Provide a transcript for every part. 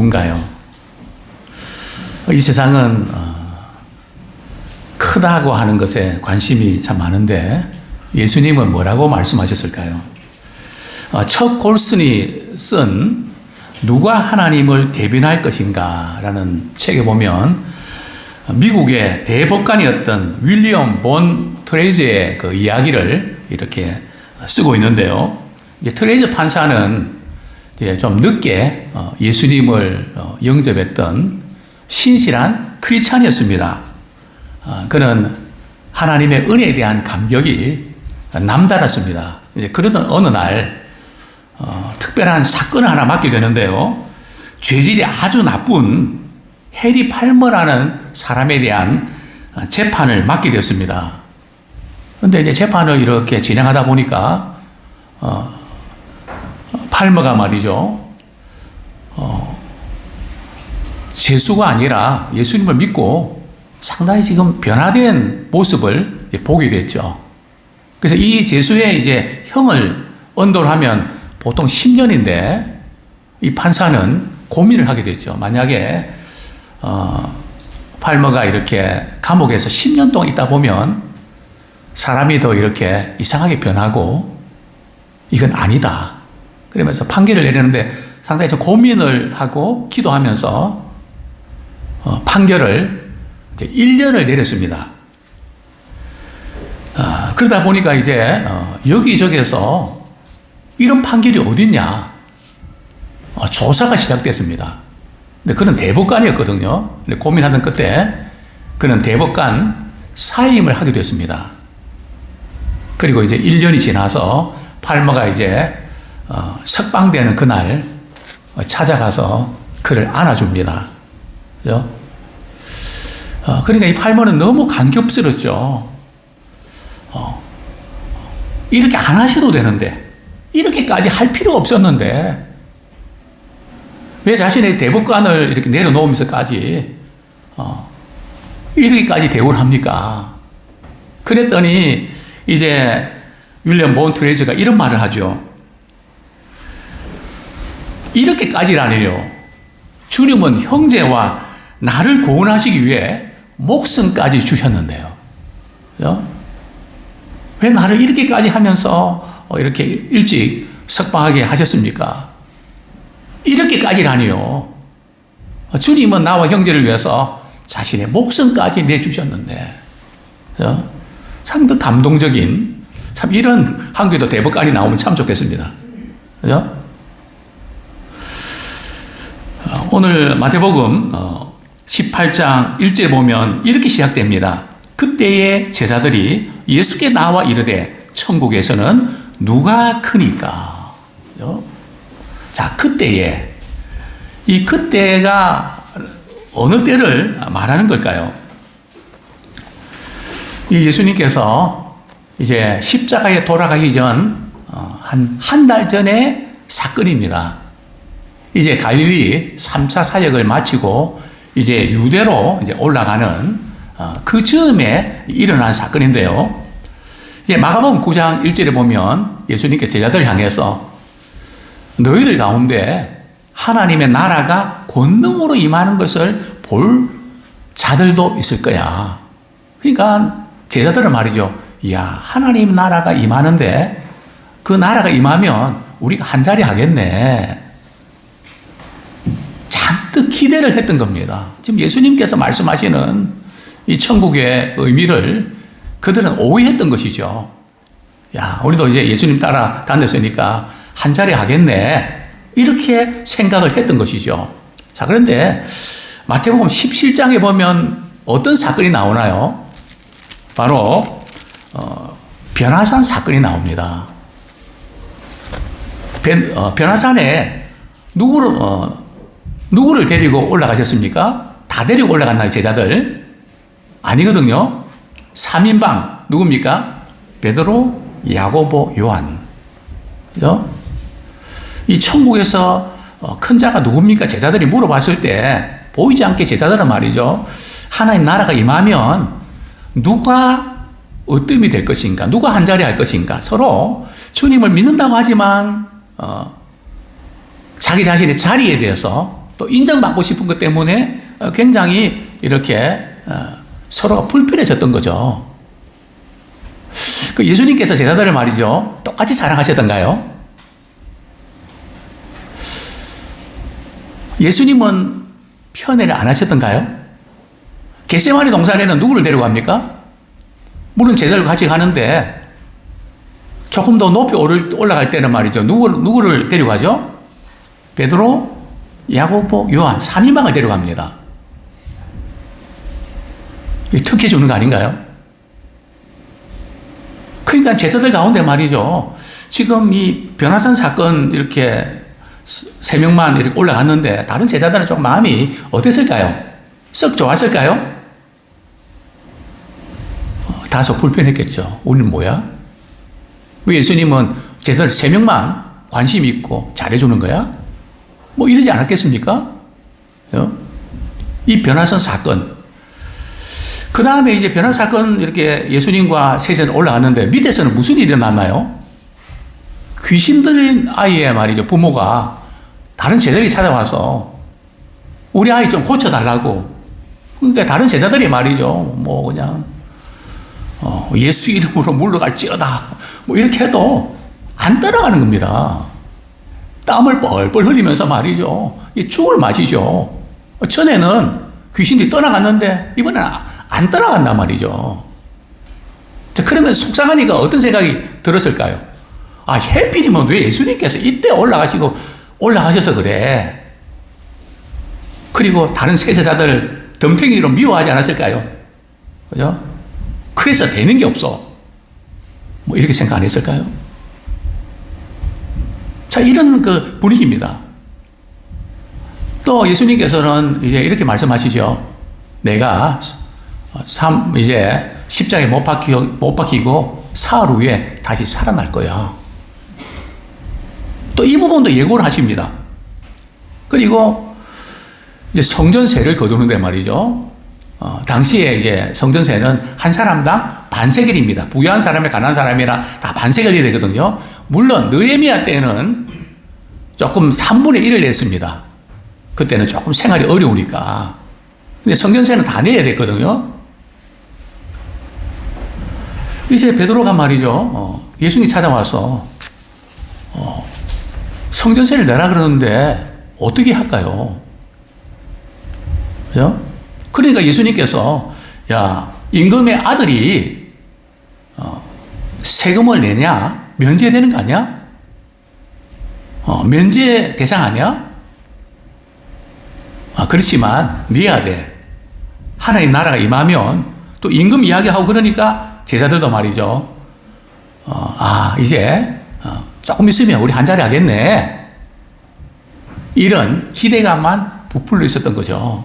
누군가요? 이 세상은 크다고 하는 것에 관심이 참 많은데 예수님은 뭐라고 말씀하셨을까요? 척 골슨이 쓴 누가 하나님을 대변할 것인가 라는 책에 보면 미국의 대법관이었던 윌리엄 본 트레이저의 그 이야기를 이렇게 쓰고 있는데요. 트레이저 판사는 이제 좀 늦게 예수님을 영접했던 신실한 크리스찬이었습니다. 그는 하나님의 은혜에 대한 감격이 남달랐습니다. 그러던 어느 날 특별한 사건을 하나 맡게 되는데요. 죄질이 아주 나쁜 해리 팔머라는 사람에 대한 재판을 맡게 되었습니다. 그런데 이제 재판을 이렇게 진행하다 보니까 팔머가 말이죠. 죄수가 아니라 예수님을 믿고 상당히 지금 변화된 모습을 보게 됐죠. 그래서 이 죄수의 이제 형을 언도를 하면 보통 10년인데 이 판사는 고민을 하게 됐죠. 만약에 팔머가 이렇게 감옥에서 10년 동안 있다 보면 사람이 더 이렇게 이상하게 변하고 이건 아니다. 그러면서 판결을 내리는데 상당히 좀 고민을 하고 기도하면서 판결을 이제 1년을 내렸습니다. 그러다 보니까 이제 여기저기에서 이런 판결이 어딨냐 조사가 시작됐습니다. 근데 그는 대법관이었거든요. 근데 고민하던 끝에 그는 대법관 사임을 하게 됐습니다. 그리고 이제 1년이 지나서 팔머가 이제 석방되는 그날 찾아가서 그를 안아줍니다. 그죠? 그러니까 이 팔머는 너무 감격스럽죠. 이렇게 안 하셔도 되는데 이렇게까지 할 필요가 없었는데 왜 자신의 대법관을 이렇게 내려놓으면서까지 이렇게까지 대우를 합니까? 그랬더니 이제 윌리엄 본 트레이저가 이런 말을 하죠. 이렇게까지라니요. 주님은 형제와 나를 구원하시기 위해 목숨까지 주셨는데요. 그죠? 왜 나를 이렇게까지 하면서 이렇게 일찍 석방하게 하셨습니까? 이렇게까지라니요. 주님은 나와 형제를 위해서 자신의 목숨까지 내주셨는데, 그죠? 참 그 감동적인, 참 이런 한국에도 대법관이 나오면 참 좋겠습니다. 그죠? 오늘 마태복음 18장 1절에 보면 이렇게 시작됩니다. 그때의 제자들이 예수께 나와 이르되 천국에서는 누가 크니까? 자, 그때에 이 그때가 어느 때를 말하는 걸까요? 이 예수님께서 이제 십자가에 돌아가기 전 한 달 전의 사건입니다. 이제 갈릴리 3차 사역을 마치고 이제 유대로 이제 올라가는 그 즈음에 일어난 사건인데요. 이제 마가복음 9장 1절에 보면 예수님께 제자들 향해서 너희들 가운데 하나님의 나라가 권능으로 임하는 것을 볼 자들도 있을 거야. 그러니까 제자들은 말이죠. 이야, 하나님 나라가 임하는데 그 나라가 임하면 우리가 한자리 하겠네. 잔뜩 기대를 했던 겁니다. 지금 예수님께서 말씀하시는 이 천국의 의미를 그들은 오해했던 것이죠. 야, 우리도 이제 예수님 따라 다녔으니까 한자리 하겠네. 이렇게 생각을 했던 것이죠. 자, 그런데 마태복음 17장에 보면 어떤 사건이 나오나요? 바로 변화산 사건이 나옵니다. 변화산에 누구를 데리고 올라가셨습니까? 다 데리고 올라갔나요, 제자들? 아니거든요. 3인방 누굽니까? 베드로, 야고보, 요한. 그죠? 이 천국에서 큰 자가 누굽니까? 제자들이 물어봤을 때 보이지 않게 제자들은 말이죠. 하나님 나라가 임하면 누가 어뜸이 될 것인가? 누가 한자리 할 것인가? 서로 주님을 믿는다고 하지만 자기 자신의 자리에 대해서 또 인정받고 싶은 것 때문에 굉장히 이렇게 서로가 불편해졌던 거죠. 그 예수님께서 제자들을 말이죠, 똑같이 사랑하셨던가요? 예수님은 편애를 안 하셨던가요? 겟세마네 동산에는 누구를 데려갑니까? 물론 제자들과 같이 가는데 조금 더 높이 올라갈 때는 말이죠, 누구를 데려가죠? 베드로, 야고보, 요한 3인방을 데려갑니다. 이게 특혜 주는 거 아닌가요? 그러니까 제자들 가운데 말이죠, 지금 이 변화산 사건 이렇게 3명만 이렇게 올라갔는데 다른 제자들은 좀 마음이 어땠을까요? 썩 좋았을까요? 다소 불편했겠죠. 우리는 뭐야? 왜 예수님은 제자들 3명만 관심 있고 잘해주는 거야? 뭐 이러지 않았겠습니까? 이 변화산 사건. 그 다음에 이제 변화 사건 이렇게 예수님과 세자들 올라갔는데 밑에서는 무슨 일이 일어났나요? 귀신 들린 아이의 말이죠, 부모가 다른 제자들이 찾아와서 우리 아이 좀 고쳐달라고. 그러니까 다른 제자들이 말이죠, 뭐 그냥 예수 이름으로 물러갈지어다 뭐 이렇게 해도 안 따라가는 겁니다. 땀을 뻘뻘 흘리면서 말이죠, 죽을 맛이죠. 전에는 귀신이 떠나갔는데 이번에는 안 따라간단 말이죠. 자, 그러면 속상하니까 어떤 생각이 들었을까요? 해필이면 왜 예수님께서 이때 올라가셔서 그래. 그리고 다른 세자들 덤탱이로 미워하지 않았을까요? 그죠? 그래서 되는 게 없어. 뭐 이렇게 생각 안 했을까요? 자, 이런 그 분위기입니다. 또 예수님께서는 이제 이렇게 말씀하시죠. 내가 이제 십자가에 못 박히고 사흘 후에 다시 살아날 거야. 또 이 부분도 예고를 하십니다. 그리고 이제 성전세를 거두는데 말이죠. 당시에 이제 성전세는 한 사람당 반세겔입니다. 부유한 사람이 가난한 사람이랑 다 반세겔이 되거든요. 물론 느헤미야 때는 조금 3분의 1을 냈습니다. 그때는 조금 생활이 어려우니까. 근데 성전세는 다 내야 됐거든요. 이제 베드로가 말이죠, 예수님이 찾아와서 성전세를 내라 그러는데 어떻게 할까요? 그죠? 그러니까 예수님께서 임금의 아들이 세금을 내냐? 면제되는 거 아니야? 면제 대상 아니야? 그렇지만 내야 돼. 하나님 나라가 임하면 또 임금 이야기하고 그러니까 제자들도 말이죠. 이제 조금 있으면 우리 한 자리 하겠네. 이런 기대감만 부풀려 있었던 거죠.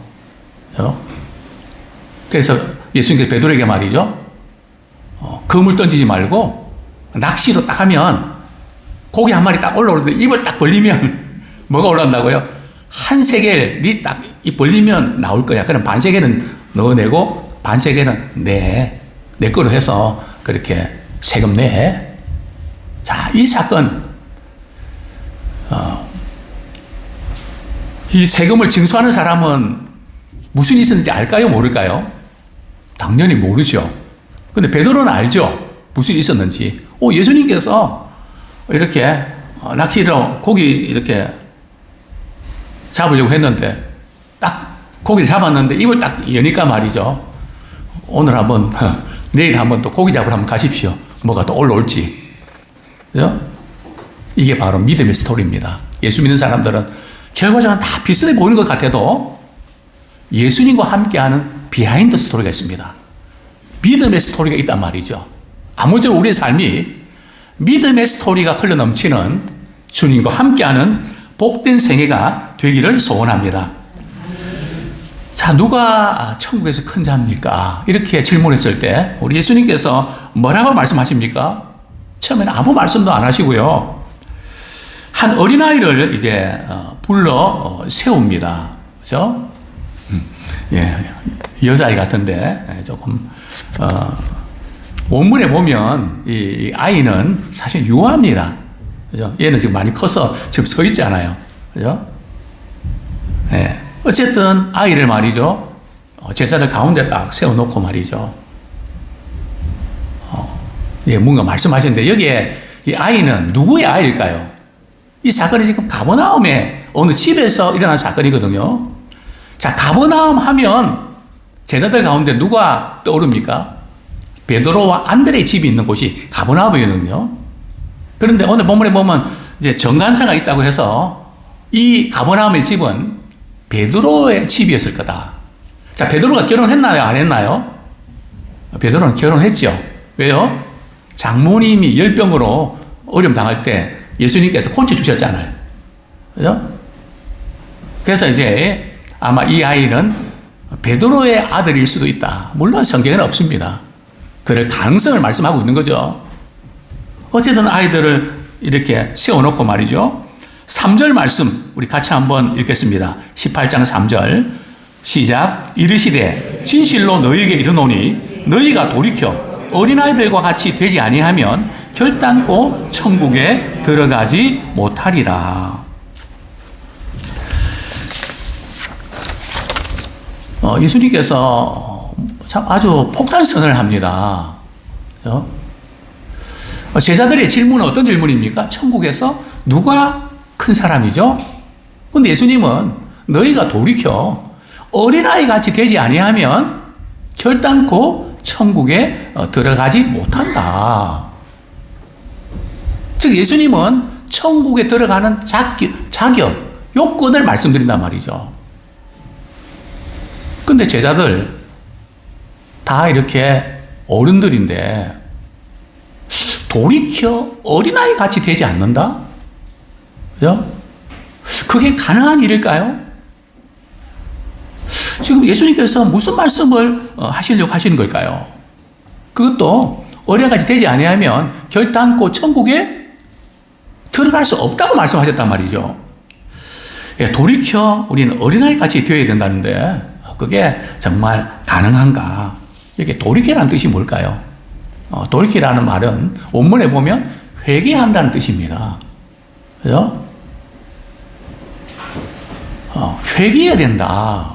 그래서 예수님께서 베드로에게 말이죠. 검을 던지지 말고 낚시로 딱 하면 고기 한 마리 딱 올라오는데 입을 딱 벌리면 뭐가 올라온다고요? 한 세겔이 딱 입 벌리면 나올 거야. 그럼 반 세겔은 넣어내고 반 세겔은 내 거로 해서 그렇게 세금 내. 자, 이 사건, 이 세금을 징수하는 사람은 무슨 일이 있었는지 알까요? 모를까요? 당연히 모르죠. 근데 베드로는 알죠? 무슨 일이 있었는지. 예수님께서 이렇게 낚시로 고기 이렇게 잡으려고 했는데 딱 고기를 잡았는데 입을 딱 여니까 말이죠. 오늘 한번, 내일 한번 또 고기 잡으러 한번 가십시오. 뭐가 또 올라올지. 그죠? 이게 바로 믿음의 스토리입니다. 예수 믿는 사람들은 결과적으로 다 비슷해 보이는 것 같아도 예수님과 함께하는 비하인드 스토리가 있습니다. 믿음의 스토리가 있단 말이죠. 아무쪼록 우리의 삶이 믿음의 스토리가 흘러넘치는 주님과 함께하는 복된 생애가 되기를 소원합니다. 자, 누가 천국에서 큰 자입니까? 이렇게 질문했을 때 우리 예수님께서 뭐라고 말씀하십니까? 처음에는 아무 말씀도 안 하시고요. 한 어린아이를 이제 불러 세웁니다. 그죠? 여자아이 같은데 조금 원문에 보면 이 아이는 사실 유아입니다. 그죠? 얘는 지금 많이 커서 지금 서 있잖아요. 그죠? 예. 어쨌든 아이를 말이죠. 제자들 가운데 딱 세워놓고 말이죠. 예, 뭔가 말씀하셨는데 여기에 이 아이는 누구의 아이일까요? 이 사건이 지금 가버나움의 어느 집에서 일어난 사건이거든요. 자, 가버나움 하면 제자들 가운데 누가 떠오릅니까? 베드로와 안드레의 집이 있는 곳이 가버나움이거든요. 그런데 오늘 본문에 보면 이제 정관사가 있다고 해서 이 가버나움의 집은 베드로의 집이었을 거다. 자, 베드로가 결혼했나요? 안 했나요? 베드로는 결혼했죠. 왜요? 장모님이 열병으로 어려움 당할 때 예수님께서 콘치 주셨잖아요. 그죠? 그래서 이제 아마 이 아이는 베드로의 아들일 수도 있다. 물론 성경에는 없습니다. 그럴 가능성을 말씀하고 있는 거죠. 어쨌든 아이들을 이렇게 세워놓고 말이죠. 3절 말씀 우리 같이 한번 읽겠습니다. 18장 3절 시작. 이르시되 진실로 너희에게 이르노니 너희가 돌이켜 어린아이들과 같이 되지 아니하면 결단코 천국에 들어가지 못하리라. 예수님께서 참 아주 폭탄 선언을 합니다. 제자들의 질문은 어떤 질문입니까? 천국에서 누가 큰 사람이죠? 근데 예수님은 너희가 돌이켜 어린아이 같이 되지 아니하면 결단코 천국에 들어가지 못한다. 즉 예수님은 천국에 들어가는 자격, 요건을 말씀드린단 말이죠. 근데 제자들 다 이렇게 어른들인데 돌이켜 어린아이 같이 되지 않는다? 그죠? 그게 가능한 일일까요? 지금 예수님께서 무슨 말씀을 하시려고 하시는 걸까요? 그것도 어린아이같이 되지 아니하면 결단코 천국에 들어갈 수 없다고 말씀하셨단 말이죠. 돌이켜 우리는 어린아이같이 되어야 된다는데 그게 정말 가능한가? 이게 돌이키라는 뜻이 뭘까요? 돌이키라는 말은 원문에 보면 회개한다는 뜻입니다. 그죠? 회개해야 된다.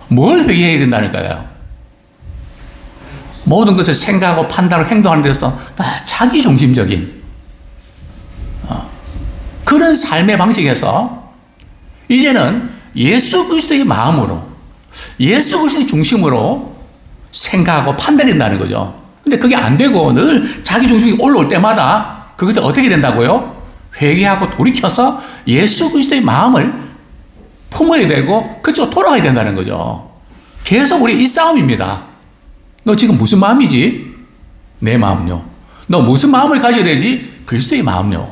뭘 회개해야 된다니까요? 모든 것을 생각하고 판단하고 행동하는 데서 자기중심적인 그런 삶의 방식에서 이제는 예수 그리스도의 마음으로 예수 그리스도의 중심으로 생각하고 판단한다는 거죠. 근데 그게 안 되고 늘 자기중심이 올라올 때마다 그것을 어떻게 된다고요? 회개하고 돌이켜서 예수 그리스도의 마음을 품어야 되고 그쪽으로 돌아가야 된다는 거죠. 계속 우리 이 싸움입니다. 너 지금 무슨 마음이지? 내 마음요. 너 무슨 마음을 가져야 되지? 그리스도의 마음요.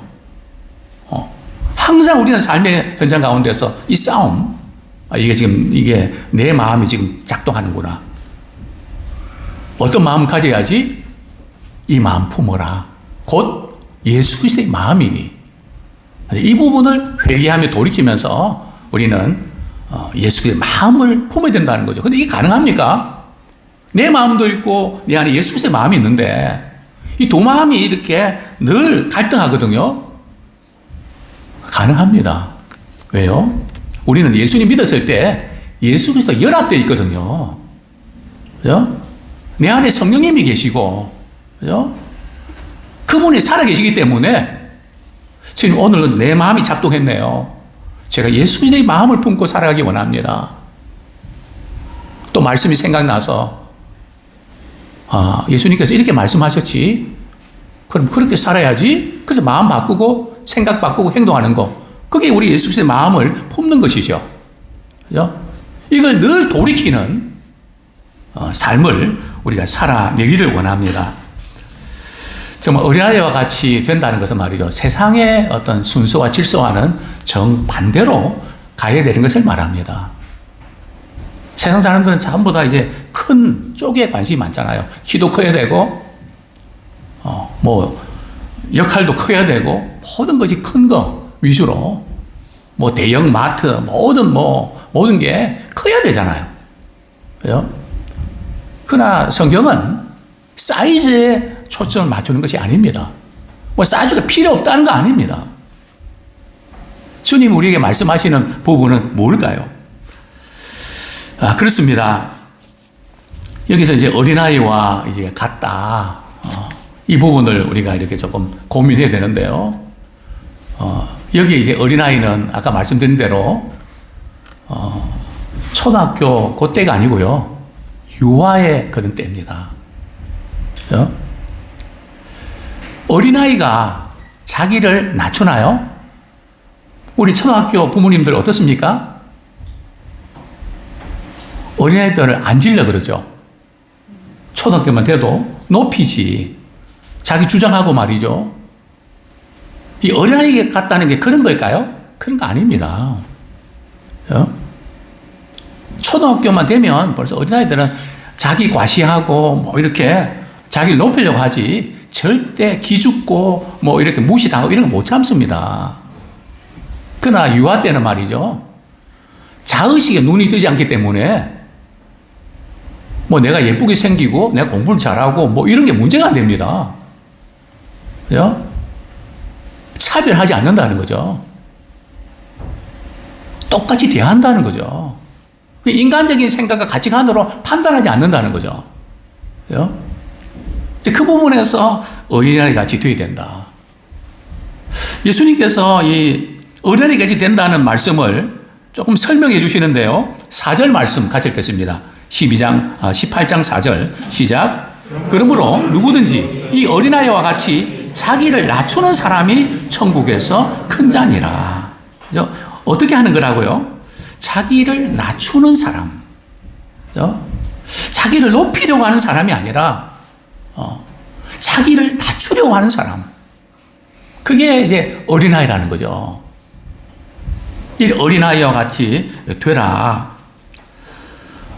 항상 우리는 삶의 현장 가운데서 이 싸움, 이게 내 마음이 지금 작동하는구나. 어떤 마음을 가져야지? 이 마음 품어라. 곧 예수 그리스도의 마음이니. 이 부분을 회개하며 돌이키면서 우리는 예수 그리스도의 마음을 품어야 된다는 거죠. 근데 이게 가능합니까? 내 마음도 있고 내 안에 예수 그리스도의 마음이 있는데 이 두 마음이 이렇게 늘 갈등하거든요. 가능합니다. 왜요? 우리는 예수님 믿었을 때 예수 그리스도 연합되어 있거든요. 그죠? 내 안에 성령님이 계시고, 그죠? 그분이 살아계시기 때문에 지금 오늘은 내 마음이 작동했네요. 제가 예수 그리스도의 마음을 품고 살아가기 원합니다. 또 말씀이 생각나서 예수님께서 이렇게 말씀하셨지. 그럼 그렇게 살아야지. 그래서 마음 바꾸고 생각 바꾸고 행동하는 거. 그게 우리 예수 그리스도의 마음을 품는 것이죠. 그죠? 이걸 늘 돌이키는 삶을 우리가 살아내기를 원합니다. 정말 어린아이와 같이 된다는 것은 말이죠. 세상의 어떤 순서와 질서와는 정반대로 가야 되는 것을 말합니다. 세상 사람들은 전부 다 이제 큰 쪽에 관심이 많잖아요. 키도 커야 되고, 역할도 커야 되고, 모든 것이 큰 거 위주로, 대형 마트, 모든 게 커야 되잖아요. 그죠? 그러나 성경은 사이즈에 초점을 맞추는 것이 아닙니다. 사이즈가 필요 없다는 거 아닙니다. 주님 우리에게 말씀하시는 부분은 뭘까요? 그렇습니다. 여기서 이제 어린아이와 이제 같다. 이 부분을 우리가 이렇게 조금 고민해야 되는데요. 여기 이제 어린아이는 아까 말씀드린 대로, 초등학교 그때가 아니고요. 유아의 그런 때입니다. 어린아이가 자기를 낮추나요? 우리 초등학교 부모님들 어떻습니까? 어린아이들을 앉으려 그러죠. 초등학교만 돼도 높이지. 자기 주장하고 말이죠. 이 어린아이에게 같다는 게 그런 걸까요? 그런 거 아닙니다. 초등학교만 되면 벌써 어린아이들은 자기 과시하고 뭐 이렇게 자기를 높이려고 하지 절대 기죽고 뭐 이렇게 무시당하고 이런 거 못 참습니다. 그러나 유아 때는 말이죠. 자의식에 눈이 뜨지 않기 때문에 뭐 내가 예쁘게 생기고 내가 공부를 잘하고 뭐 이런 게 문제가 안 됩니다. 그죠? 차별하지 않는다는 거죠. 똑같이 대한다는 거죠. 인간적인 생각과 가치관으로 판단하지 않는다는 거죠. 그죠? 그 부분에서 어린아이 같이 돼야 된다. 예수님께서 이 어린아이 같이 된다는 말씀을 조금 설명해 주시는데요. 4절 말씀 같이 읽겠습니다. 18장 4절 시작. 그러므로 누구든지 이 어린아이와 같이 자기를 낮추는 사람이 천국에서 큰 자니라. 그죠? 어떻게 하는 거라고요? 자기를 낮추는 사람. 그죠? 자기를 높이려고 하는 사람이 아니라 자기를 낮추려고 하는 사람. 그게 이제 어린아이라는 거죠. 이 어린아이와 같이 되라.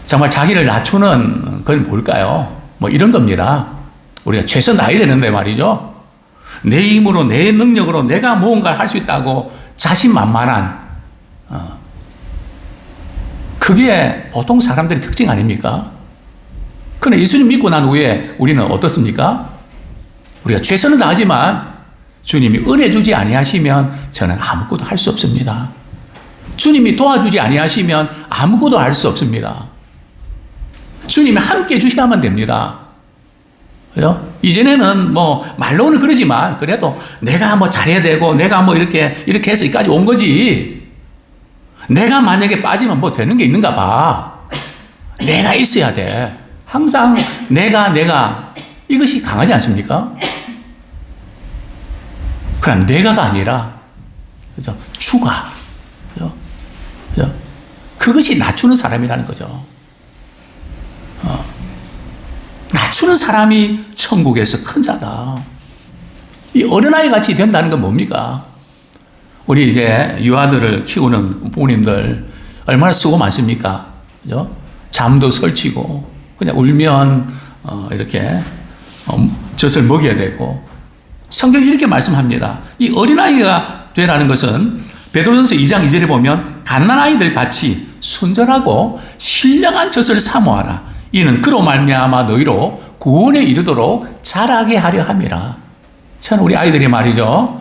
정말 자기를 낮추는 건 뭘까요? 뭐 이런 겁니다. 우리가 최선 다해야 되는데 말이죠. 내 힘으로, 내 능력으로 내가 무언가를 할 수 있다고 자신만만한, 그게 보통 사람들의 특징 아닙니까? 그러나 예수님 믿고 난 후에 우리는 어떻습니까? 우리가 최선을 다하지만 주님이 은혜 주지 아니하시면 저는 아무것도 할 수 없습니다. 주님이 도와주지 아니하시면 아무것도 할 수 없습니다. 주님이 함께 주셔야만 됩니다. 그죠? 이전에는 뭐 말로는 그러지만 그래도 내가 뭐 잘해야 되고 내가 뭐 이렇게 해서 여기까지 온 거지. 내가 만약에 빠지면 뭐 되는 게 있는가 봐. 내가 있어야 돼. 항상 내가 이것이 강하지 않습니까? 그러나 내가가 아니라 그죠? 주가. 그죠? 그죠? 그것이 낮추는 사람이라는 거죠. 낮추는 사람이 천국에서 큰 자다. 이 어린아이 같이 된다는 건 뭡니까? 우리 이제 유아들을 키우는 부모님들 얼마나 수고 많습니까? 그죠? 잠도 설치고, 그냥 울면, 이렇게, 젖을 먹여야 되고. 성경이 이렇게 말씀합니다. 이 어린아이가 되라는 것은 베드로전서 2장 2절에 보면 갓난아이들 같이 순전하고 신령한 젖을 사모하라. 이는 그로 말미암아 너희로 구원에 이르도록 자라게 하려 함이라. 저는 우리 아이들이 말이죠.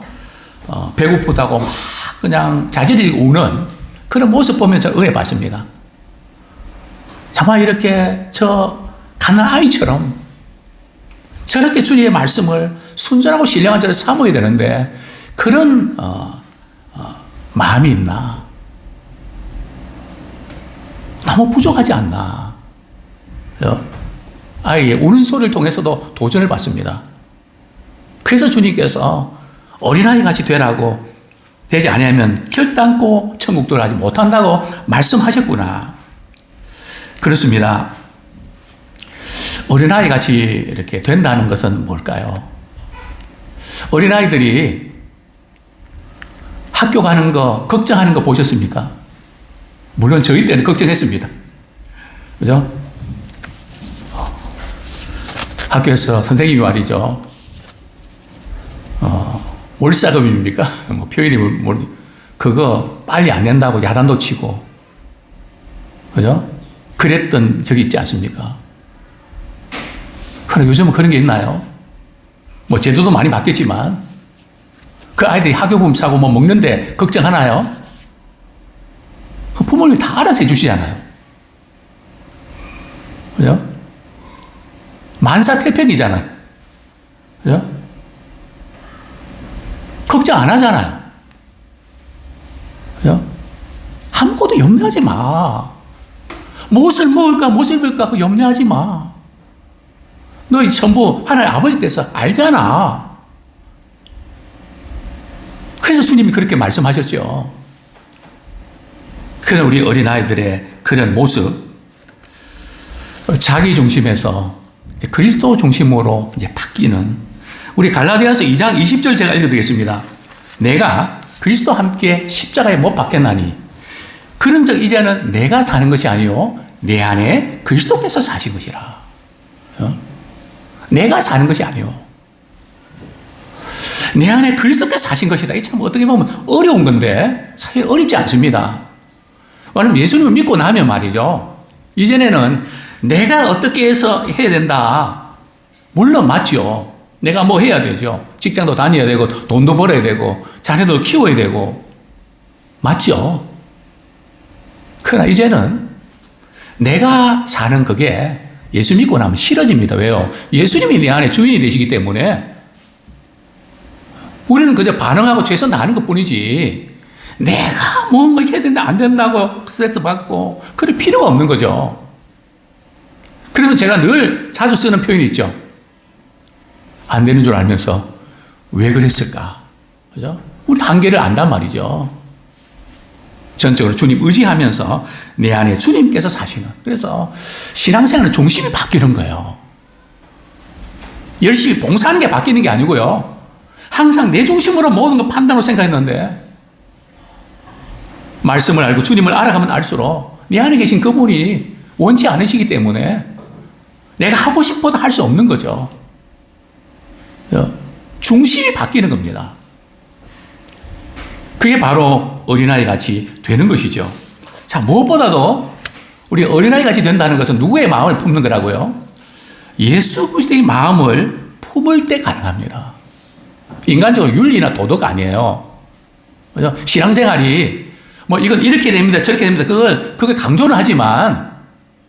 배고프다고 막 그냥 자질이 우는 그런 모습 보면 저 의해 받습니다. 정말 이렇게 저 갓난아이처럼 저렇게 주님의 말씀을 순전하고 신령한 자를 사모해야 되는데 그런 마음이 있나? 너무 부족하지 않나? 아이의 우는 소리를 통해서도 도전을 받습니다. 그래서 주님께서 어린아이 같이 되라고 되지 아니하면 결단코 천국 들어가지 못한다고 말씀하셨구나. 그렇습니다. 어린아이 같이 이렇게 된다는 것은 뭘까요? 어린아이들이 학교 가는 거, 걱정하는 거 보셨습니까? 물론 저희 때는 걱정했습니다. 그죠? 학교에서 선생님이 말이죠. 월사금입니까? 뭐 표현이 모르지. 그거 빨리 안 낸다고 야단도 치고. 그죠? 그랬던 적이 있지 않습니까? 그러나 요즘은 그런 게 있나요? 뭐 제도도 많이 바뀌었지만 그 아이들이 학교금 사고 뭐 먹는데 걱정하나요? 부모님이 다 알아서 해주시잖아요. 그죠? 만사태평이잖아요. 그죠? 걱정 안 하잖아요. 그죠? 아무것도 염려하지 마. 무엇을 먹을까, 무엇을 입을까, 그거 염려하지 마. 너희 전부 하나님 아버지께서 알잖아. 그래서 주님이 그렇게 말씀하셨죠. 그런 우리 어린아이들의 그런 모습, 자기 중심에서 이제 그리스도 중심으로 이제 바뀌는, 우리 갈라디아서 2장 20절 제가 읽어드리겠습니다. 내가 그리스도와 함께 십자가에 못 박혔나니 그런즉 이제는 내가 사는 것이 아니요 내 안에 그리스도께서 사신 것이라. 내가 사는 것이 아니요 내 안에 그리스도께서 사신 것이다. 이 참 어떻게 보면 어려운 건데 사실 어렵지 않습니다. 왜냐하면 예수님을 믿고 나면 말이죠, 이전에는 내가 어떻게 해서 해야 된다. 물론 맞죠. 내가 뭐 해야 되죠. 직장도 다녀야 되고 돈도 벌어야 되고 자녀도 키워야 되고 맞죠. 그러나 이제는 내가 사는 그게 예수 믿고 나면 싫어집니다. 왜요? 예수님이 내 안에 주인이 되시기 때문에 우리는 그저 반응하고 최선 다하는 것 뿐이지 내가 뭔가 해야 된다 안 된다고 스트레스 받고 그럴 필요가 없는 거죠. 그래서 제가 늘 자주 쓰는 표현이 있죠. 안 되는 줄 알면서 왜 그랬을까? 그죠? 우리 한계를 안단 말이죠. 전적으로 주님 의지하면서 내 안에 주님께서 사시는. 그래서 신앙생활은 중심이 바뀌는 거예요. 열심히 봉사하는 게 바뀌는 게 아니고요. 항상 내 중심으로 모든 걸 판단으로 생각했는데 말씀을 알고 주님을 알아가면 알수록 내 안에 계신 그분이 원치 않으시기 때문에 내가 하고 싶어도 할 수 없는 거죠. 중심이 바뀌는 겁니다. 그게 바로 어린아이 같이 되는 것이죠. 자, 무엇보다도 우리 어린아이 같이 된다는 것은 누구의 마음을 품는 거라고요? 예수 그리스도의 마음을 품을 때 가능합니다. 인간적으로 윤리나 도덕 아니에요. 그죠? 신앙생활이 뭐 이건 이렇게 됩니다, 저렇게 됩니다. 그걸 강조는 하지만,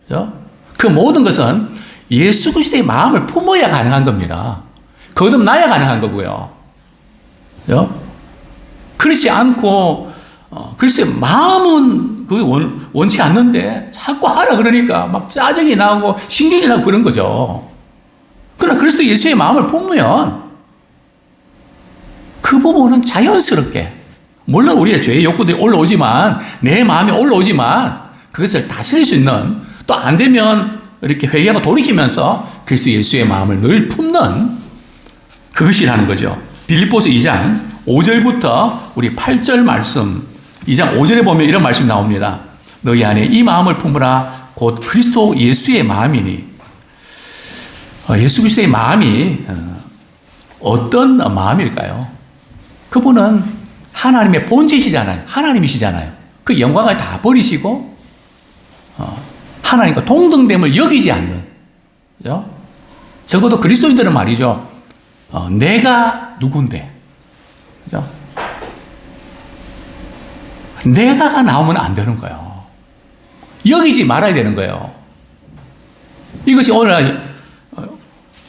그죠? 그 모든 것은 예수 그리스도의 마음을 품어야 가능한 겁니다. 거듭나야 가능한 거고요. 그죠? 그렇지 않고, 그리스도의 마음은 그게 원치 않는데 자꾸 하라 그러니까 막 짜증이 나고 신경이 나고 그런 거죠. 그러나 그리스도 예수의 마음을 품으면 그 부분은 자연스럽게, 물론 우리의 죄의 욕구들이 올라오지만, 내 마음이 올라오지만 그것을 다스릴 수 있는, 또 안 되면 이렇게 회개하고 돌이키면서 그리스도 예수의 마음을 늘 품는 그것이라는 거죠. 빌립보서 2장 5절부터 우리 8절 말씀, 2장 5절에 보면 이런 말씀이 나옵니다. 너희 안에 이 마음을 품으라 곧 그리스도 예수의 마음이니. 예수 그리스도의 마음이 어떤 마음일까요? 그분은 하나님의 본체시잖아요. 하나님이시잖아요. 그 영광을 다 버리시고 하나님과 동등됨을 여기지 않는, 그죠? 적어도 그리스도인들은 말이죠. 내가 누군데, 그죠? 내가가 나오면 안 되는 거예요. 여기지 말아야 되는 거예요. 이것이 오늘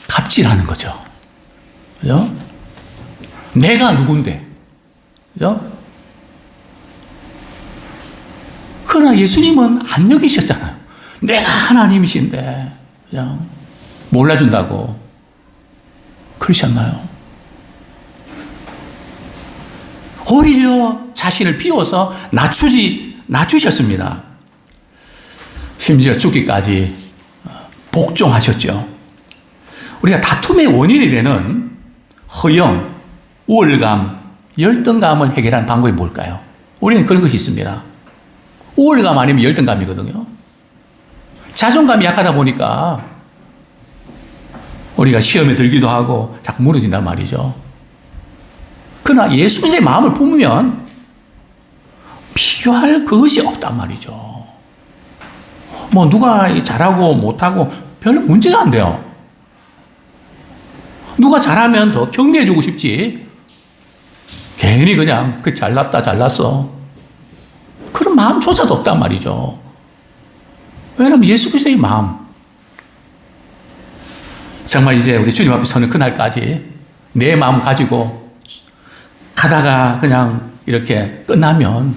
갑질하는 거죠. 그죠? 내가 누군데, 그죠? 그러나 예수님은 안 여기셨잖아요. 내가 하나님이신데 그냥 몰라준다고 그러셨나요? 오히려 자신을 비워서 낮추셨습니다. 심지어 죽기까지 복종하셨죠. 우리가 다툼의 원인이 되는 허영, 우월감, 열등감을 해결하는 방법이 뭘까요? 우리는 그런 것이 있습니다. 우월감 아니면 열등감이거든요. 자존감이 약하다 보니까 우리가 시험에 들기도 하고 자꾸 무너진단 말이죠. 그러나 예수 그리스도의 마음을 품으면 비교할 그것이 없단 말이죠. 뭐 누가 잘하고 못하고 별로 문제가 안 돼요. 누가 잘하면 더 격려해주고 싶지, 괜히 그냥 그 잘났다 잘났어, 그러면 그런 마음조차도 없단 말이죠. 왜냐하면 예수 그리스도의 마음. 정말 이제 우리 주님 앞에 서는 그날까지 내 마음 가지고 가다가 그냥 이렇게 끝나면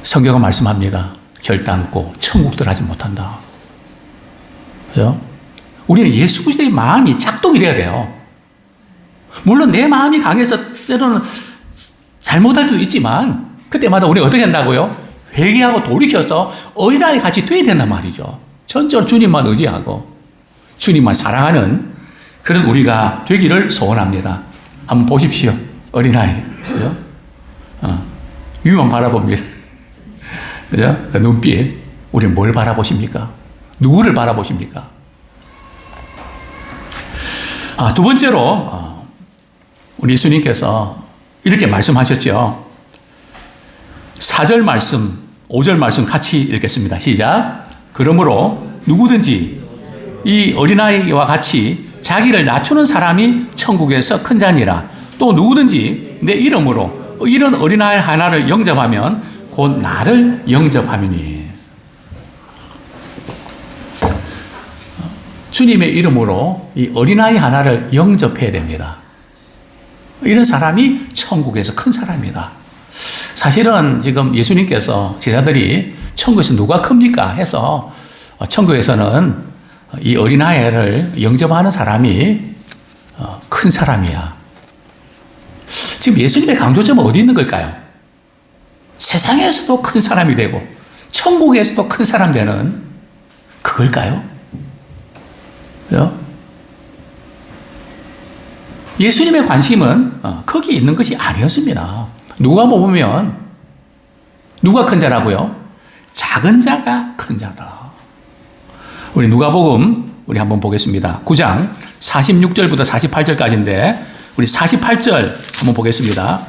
성경은 말씀합니다. 결단코 천국 들어가지 못한다. 그죠? 우리는 예수 그리스도의 마음이 작동이 돼야 돼요. 물론 내 마음이 강해서 때로는 잘못할 수도 있지만 그때마다 우리가 어떻게 한다고요? 회개하고 돌이켜서 어린아이 같이 돼야 된단 말이죠. 전적으로 주님만 의지하고 주님만 사랑하는 그런 우리가 되기를 소원합니다. 한번 보십시오. 어린아이. 그죠? 위만 바라봅니다. 그죠? 그 눈빛. 우리는 뭘 바라보십니까? 누구를 바라보십니까? 두 번째로, 우리 예수님께서 이렇게 말씀하셨죠. 4절 말씀, 5절 말씀 같이 읽겠습니다. 시작. 그러므로 누구든지 이 어린아이와 같이 자기를 낮추는 사람이 천국에서 큰 자니라. 또 누구든지 내 이름으로 이런 어린아이 하나를 영접하면 곧 나를 영접함이니. 주님의 이름으로 이 어린아이 하나를 영접해야 됩니다. 이런 사람이 천국에서 큰 사람이다. 사실은 지금 예수님께서 제자들이 천국에서 누가 큽니까? 해서 천국에서는 이 어린아이를 영접하는 사람이 큰 사람이야. 지금 예수님의 강조점은 어디 있는 걸까요? 세상에서도 큰 사람이 되고 천국에서도 큰 사람 되는 그걸까요? 예수님의 관심은 거기 있는 것이 아니었습니다. 누가 보면 누가 큰 자라고요? 작은 자가 큰 자다. 우리 누가복음 우리 한번 보겠습니다. 9장 46절부터 48절까지인데 우리 48절 한번 보겠습니다.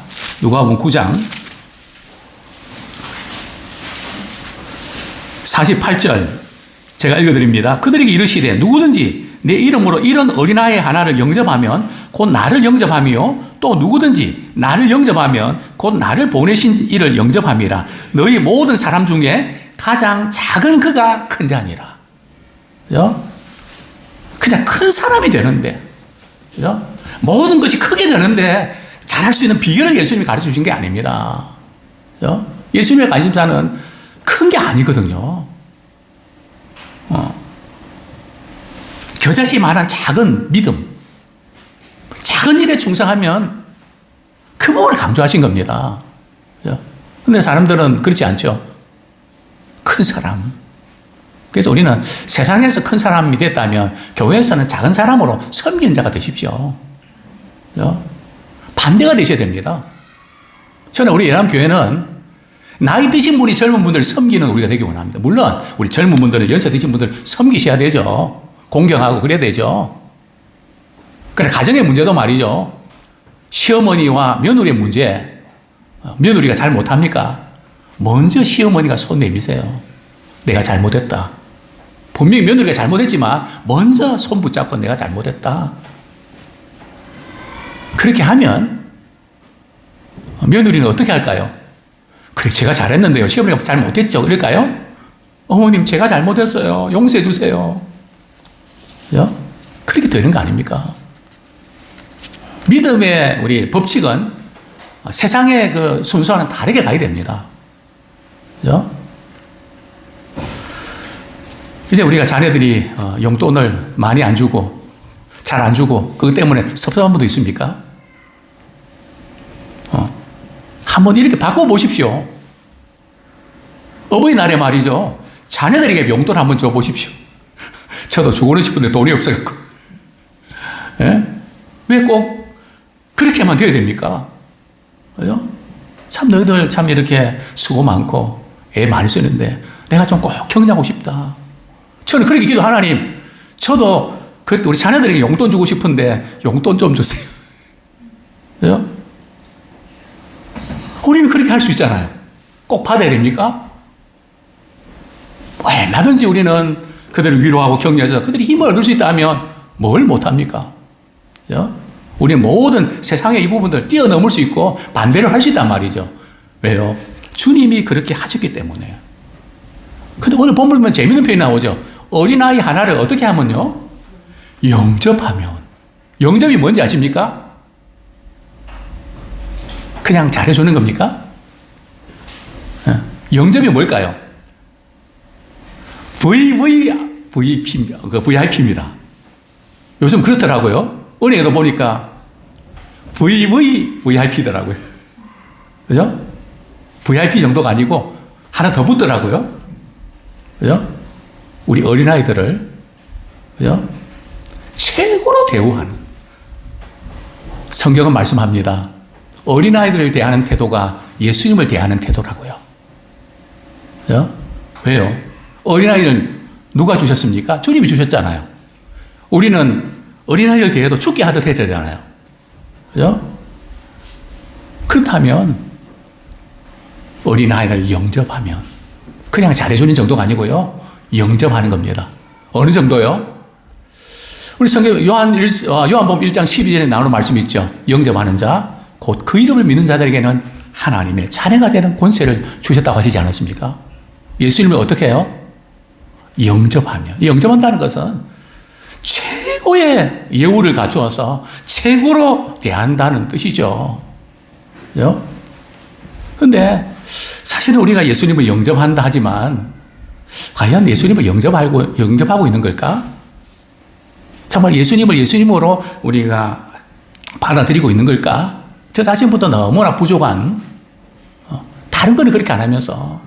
누가복음 9장 48절 제가 읽어드립니다. 그들에게 이르시되 누구든지 내 이름으로 이런 어린아이 하나를 영접하면 곧 나를 영접하며 또 누구든지 나를 영접하면 곧 나를 보내신 이를 영접함이라. 너희 모든 사람 중에 가장 작은 그가 큰 자니라. 그죠? 그냥 큰 사람이 되는데, 그죠? 모든 것이 크게 되는데 잘할 수 있는 비결을 예수님이 가르쳐 주신 게 아닙니다. 그죠? 예수님의 관심사는 큰 게 아니거든요. 겨자씨 말한 작은 믿음, 작은 일에 충성하면 그 부분을 강조하신 겁니다. 그런데 사람들은 그렇지 않죠. 큰 사람. 그래서 우리는 세상에서 큰 사람이 됐다면 교회에서는 작은 사람으로 섬기는 자가 되십시오. 반대가 되셔야 됩니다. 저는 우리 예남교회는 나이 드신 분이 젊은 분들 섬기는 우리가 되기 원합니다. 물론 우리 젊은 분들은 연세 드신 분들 섬기셔야 되죠. 공경하고 그래야 되죠. 그래 가정의 문제도 말이죠. 시어머니와 며느리의 문제, 며느리가 잘 못합니까? 먼저 시어머니가 손 내미세요. 내가 잘못했다. 분명히 며느리가 잘못했지만 먼저 손 붙잡고 내가 잘못했다. 그렇게 하면 며느리는 어떻게 할까요? 그래 제가 잘했는데요. 시어머니가 잘못했죠. 그럴까요? 어머님 제가 잘못했어요. 용서해 주세요. 그렇게 되는 거 아닙니까? 믿음의 우리 법칙은 세상의 그 순서와는 다르게 가야 됩니다. 그죠? 이제 우리가 자녀들이 용돈을 많이 안 주고 잘 안 주고 그것 때문에 섭섭한 분도 있습니까? 한번 이렇게 바꿔보십시오. 어버이날에 말이죠. 자녀들에게 용돈 한번 줘보십시오. 저도 주고는 싶은데 돈이 없어갖고. 예? 왜 꼭 그렇게만 돼야 됩니까? 그죠? 참 너희들 참 이렇게 수고 많고 애 많이 쓰는데 내가 좀 꼭 격려하고 싶다. 저는 그렇게 기도 하나님, 저도 그렇게 우리 자녀들에게 용돈 주고 싶은데 용돈 좀 주세요. 그죠? 우리는 그렇게 할 수 있잖아요. 꼭 받아야 됩니까? 얼마든지 우리는 그들을 위로하고 격려해서 그들이 힘을 얻을 수 있다면 뭘 못합니까? 그죠? 우리는 모든 세상의 이 부분들을 뛰어넘을 수 있고 반대를 할 수 있단 말이죠. 왜요? 주님이 그렇게 하셨기 때문에. 근데 오늘 본문 보면 재밌는 표현이 나오죠. 어린아이 하나를 어떻게 하면요? 영접하면. 영접이 뭔지 아십니까? 그냥 잘해주는 겁니까? 영접이 뭘까요? VIP입니다. 요즘 그렇더라고요. 은행에도 보니까 VIP더라고요. 그죠? VIP 정도가 아니고 하나 더 붙더라고요. 그죠? 우리 어린아이들을, 그죠? 최고로 대우하는. 성경은 말씀합니다. 어린아이들을 대하는 태도가 예수님을 대하는 태도라고요. 그죠? 왜요? 어린아이는 누가 주셨습니까? 주님이 주셨잖아요. 우리는 어린아이를 대해도 죽게 하듯 해주잖아요. 그죠? 그렇다면 어린아이를 영접하면 그냥 잘해주는 정도가 아니고요. 영접하는 겁니다. 어느 정도요? 우리 성경 요한복음 1장 12절에 나오는 말씀이 있죠. 영접하는 자, 곧 그 이름을 믿는 자들에게는 하나님의 자녀가 되는 권세를 주셨다고 하시지 않았습니까? 예수님을 어떻게 해요? 영접하며. 영접한다는 것은 최고의 예우를 갖추어서 최고로 대한다는 뜻이죠. 그죠? 근데 사실은 우리가 예수님을 영접한다 하지만 과연 예수님을 영접하고 있는 걸까? 정말 예수님을 예수님으로 우리가 받아들이고 있는 걸까? 저 자신부터 너무나 부족한, 다른 거는 그렇게 안 하면서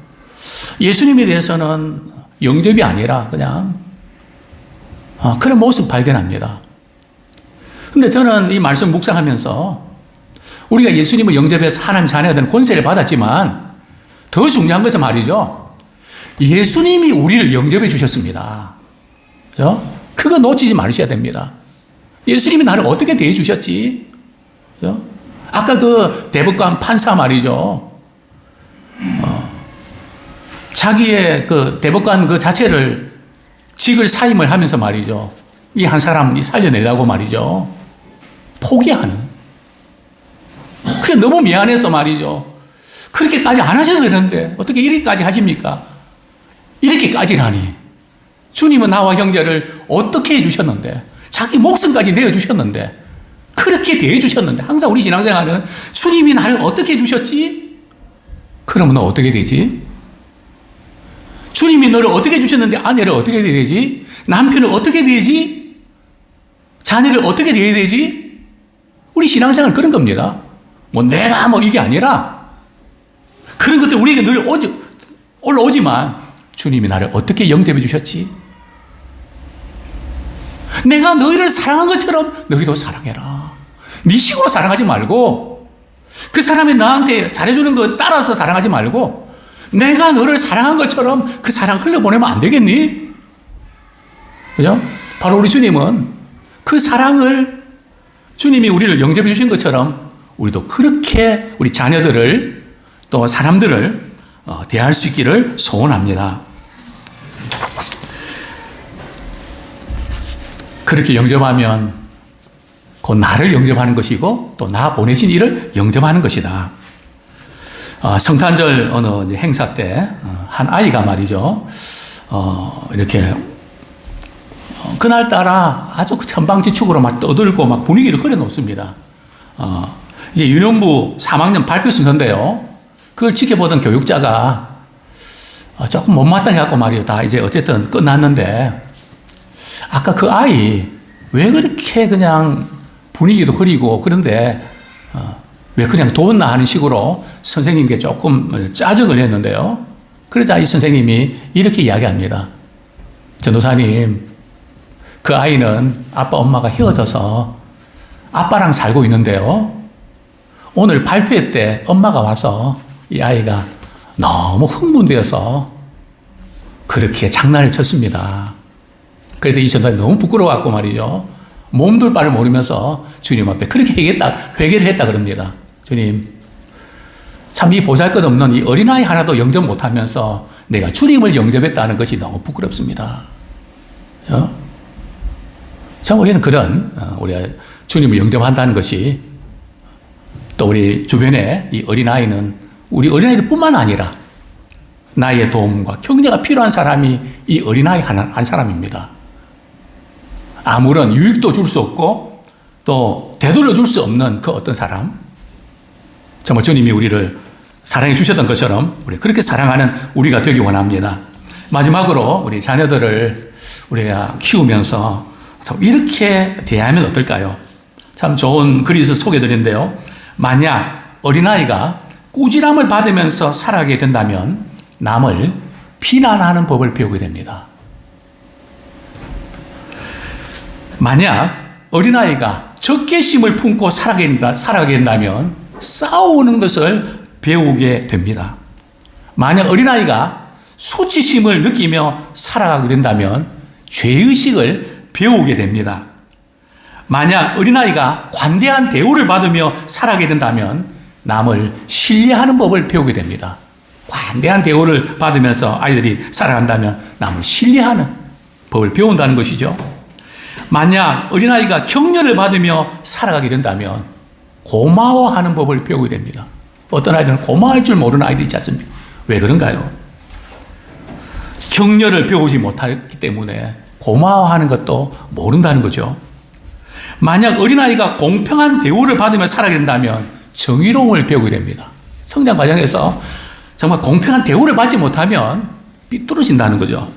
예수님에 대해서는 영접이 아니라 그냥 그런 모습 발견합니다. 근데 저는 이 말씀 묵상하면서 우리가 예수님을 영접해서 하나님 자녀가 되는 권세를 받았지만 더 중요한 것은 말이죠. 예수님이 우리를 영접해 주셨습니다. 그죠? 그거 놓치지 말으셔야 됩니다. 예수님이 나를 어떻게 대해 주셨지? 그죠? 아까 그 대법관 판사 말이죠. 자기의 그 대법관 그 자체를 직을 사임을 하면서 말이죠. 이 한 사람이 살려내려고 말이죠. 포기하는. 그게 너무 미안해서 말이죠. 그렇게까지 안 하셔도 되는데 어떻게 이렇게까지 하십니까? 이렇게까지라니. 주님은 나와 형제를 어떻게 해주셨는데 자기 목숨까지 내어주셨는데 그렇게 대해주셨는데 항상 우리 신앙생활은 주님이 나를 어떻게 해주셨지? 그러면 너 어떻게 되지? 주님이 너를 어떻게 해주셨는데 아내를 어떻게 대해야 되지? 남편을 어떻게 대해야지? 자녀를 어떻게 대해야 되지? 우리 신앙생활은 그런 겁니다. 뭐 내가 뭐 이게 아니라 그런 것들 우리에게 늘 올라오지만 주님이 나를 어떻게 영접해 주셨지? 내가 너희를 사랑한 것처럼 너희도 사랑해라. 네 식으로 사랑하지 말고 그 사람이 나한테 잘해주는 거 따라서 사랑하지 말고 내가 너를 사랑한 것처럼 그 사랑 흘려보내면 안 되겠니? 그죠? 바로 우리 주님은 그 사랑을 주님이 우리를 영접해 주신 것처럼 우리도 그렇게 우리 자녀들을 또 사람들을 대할 수 있기를 소원합니다. 그렇게 영접하면 곧 나를 영접하는 것이고 또 나 보내신 이를 영접하는 것이다. 성탄절 어느 이제 행사 때 한 아이가 말이죠. 이렇게 그날따라 아주 천방지축으로 막 떠들고 막 분위기를 흐려놓습니다. 이제 유년부 3학년 발표 순서인데요. 그걸 지켜보던 교육자가 조금 못마땅해 갖고 말이요. 다 이제 어쨌든 끝났는데 아까 그 아이 왜 그렇게 그냥 분위기도 흐리고 그런데 왜 그냥 뒀나 하는 식으로 선생님께 조금 짜증을 냈는데요. 그러자 이 선생님이 이렇게 이야기합니다. 전도사님, 그 아이는 아빠 엄마가 헤어져서 아빠랑 살고 있는데요. 오늘 발표회 때 엄마가 와서 이 아이가 너무 흥분되어서 그렇게 장난을 쳤습니다. 그래도 이 전도사님 너무 부끄러워갖고 말이죠. 몸둘 바를 모르면서 주님 앞에 그렇게 회개를 했다 그럽니다. 주님, 참 이 보잘것없는 이 어린아이 하나도 영접 못하면서 내가 주님을 영접했다는 것이 너무 부끄럽습니다. 참 우리는 그런 우리가 주님을 영접한다는 것이 또 우리 주변에 이 어린아이는 우리 어린아이들뿐만 아니라 나의 도움과 격려가 필요한 사람이 이 어린아이 한 사람입니다. 아무런 유익도 줄 수 없고 또 되돌려 줄 수 없는 그 어떤 사람. 정말 주님이 우리를 사랑해 주셨던 것처럼 우리 그렇게 사랑하는 우리가 되기 원합니다. 마지막으로 우리 자녀들을 우리가 키우면서 이렇게 대하면 어떨까요? 참 좋은 글이 있어서 소개해드리는데요. 만약 어린아이가 꾸지람을 받으면서 살아가게 된다면 남을 비난하는 법을 배우게 됩니다. 만약 어린아이가 적개심을 품고 살아가게 된다면 싸우는 것을 배우게 됩니다. 만약 어린아이가 수치심을 느끼며 살아가게 된다면 죄의식을 배우게 됩니다. 만약 어린아이가 관대한 대우를 받으며 살아가게 된다면 남을 신뢰하는 법을 배우게 됩니다. 관대한 대우를 받으면서 아이들이 살아간다면 남을 신뢰하는 법을 배운다는 것이죠. 만약 어린아이가 격려를 받으며 살아가게 된다면 고마워하는 법을 배우게 됩니다. 어떤 아이들은 고마워할 줄 모르는 아이들이 있지 않습니까? 왜 그런가요? 격려를 배우지 못하기 때문에 고마워하는 것도 모른다는 거죠. 만약 어린아이가 공평한 대우를 받으며 살아가게 된다면 정의로움을 배우게 됩니다. 성장 과정에서 정말 공평한 대우를 받지 못하면 삐뚤어진다는 거죠.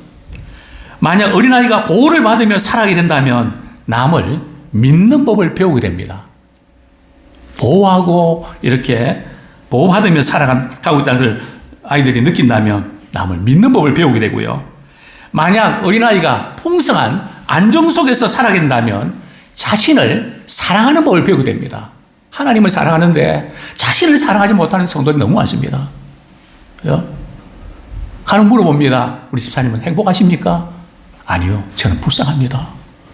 만약 어린아이가 보호를 받으며 살아가게 된다면 남을 믿는 법을 배우게 됩니다. 보호하고 이렇게 보호받으며 살아가고 있다는 걸 아이들이 느낀다면 남을 믿는 법을 배우게 되고요. 만약 어린아이가 풍성한 안정 속에서 살아가게 된다면 자신을 사랑하는 법을 배우게 됩니다. 하나님을 사랑하는데 자신을 사랑하지 못하는 성도들이 너무 많습니다. 하나님 물어봅니다. 우리 집사님은 행복하십니까? 아니요. 저는 불쌍합니다.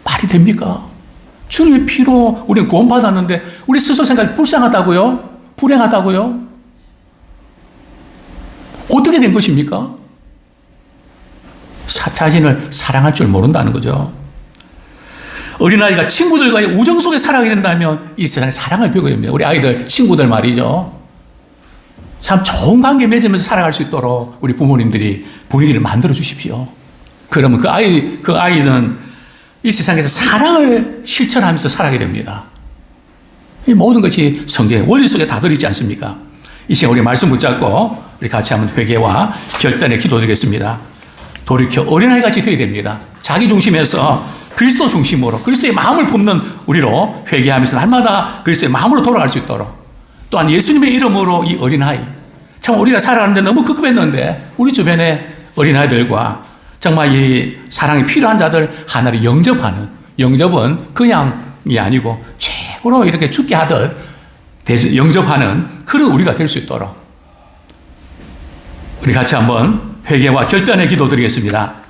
말이 됩니까? 주님의 피로 우리는 구원받았는데 우리 스스로 생각이 불쌍하다고요? 불행하다고요? 어떻게 된 것입니까? 자신을 사랑할 줄 모른다는 거죠. 어린아이가 친구들과의 우정 속에 살아가게 된다면 이 세상에 사랑을 배우게 됩니다. 우리 아이들, 친구들 말이죠. 참 좋은 관계 맺으면서 살아갈 수 있도록 우리 부모님들이 분위기를 만들어 주십시오. 그러면 그 아이는 이 세상에서 사랑을 실천하면서 살아가게 됩니다. 이 모든 것이 성경의 원리 속에 다 들어있지 않습니까? 이 시간 우리 말씀 붙잡고 우리 같이 한번 회개와 결단에 기도드리겠습니다. 돌이켜 어린아이 같이 되어야 됩니다. 자기 중심에서 그리스도 중심으로 그리스도의 마음을 품는 우리로 회개하면서 날마다 그리스도의 마음으로 돌아갈 수 있도록 또한 예수님의 이름으로 이 어린아이 참 우리가 살아가는데 너무 급급했는데 우리 주변에 어린아이들과 정말 이 사랑이 필요한 자들 하나를 영접하는 영접은 그냥이 아니고 최고로 이렇게 죽게 하듯 영접하는 그런 우리가 될 수 있도록 우리 같이 한번 회개와 결단의 기도 드리겠습니다.